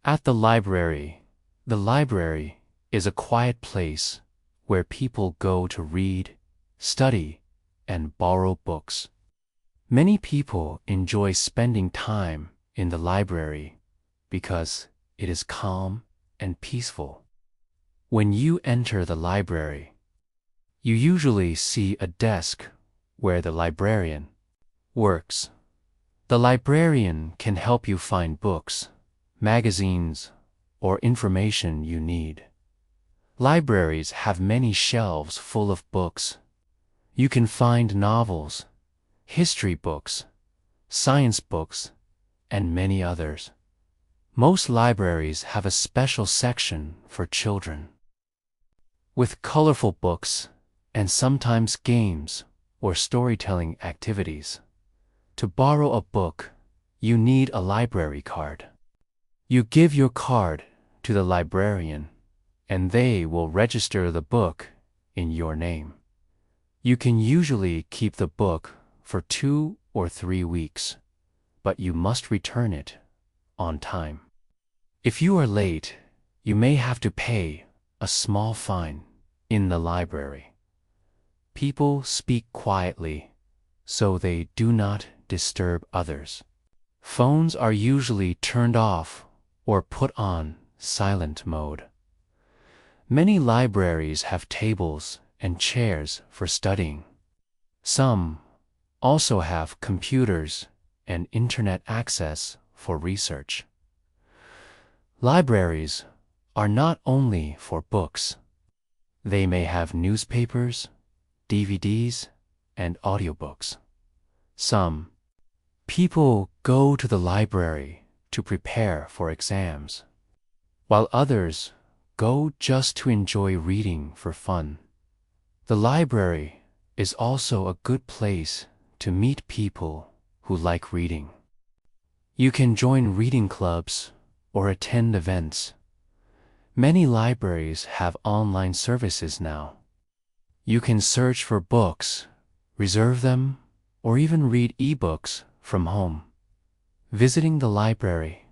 At the library is a quiet place where people go to read, study, and borrow books. Many people enjoy spending time in the library because it is calm and peaceful. When you enter the library, you usually see a desk where the librarian works. The librarian can help you find books, magazines, or information you need. Libraries have many shelves full of books. You can find novels, history books, science books, and many others. Most libraries have a special section for children, with colorful books and sometimes games or storytelling activities. To borrow a book, you need a library card. You give your card to the librarian, and they will register the book in your name. You can usually keep the book for 2 or 3 weeks, but you must return it on time. If you are late, you may have to pay a small fine in the library. People speak quietly, so they do not disturb others. Phones are usually turned off or put on silent mode. Many libraries have tables and chairs for studying. Some also have computers and internet access for research. Libraries are not only for books. They may have newspapers, DVDs, and audiobooks. Some people go to the library to prepare for exams, while others go just to enjoy reading for fun. The library is also a good place to meet people who like reading. You can join reading clubs or attend events. Many libraries have online services now. You can search for books, reserve them, or even read e-books from home. Visiting the library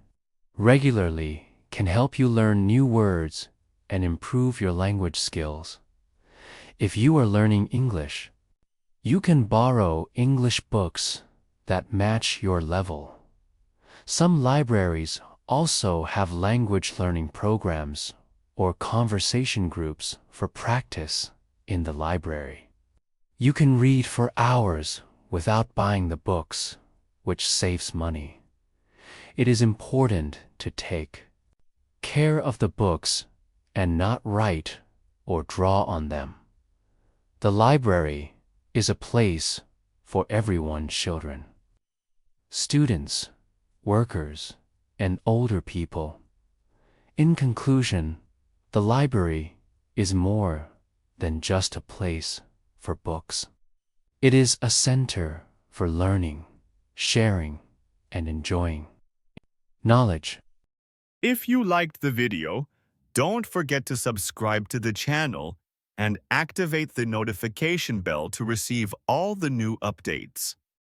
regularly can help you learn new words and improve your language skills. If you are learning English, you can borrow English books that match your level. Some libraries also have language learning programs or conversation groups for practice in the library. You can read for hours without buying the books, which saves money. It is important to take care of the books and not write or draw on them. The library is a place for everyone's children. Students, workers, and older people. In conclusion, the library is more than just a place for books. It is a center for learning, sharing, and enjoying knowledge. If you liked the video, don't forget to subscribe to the channel and activate the notification bell to receive all the new updates.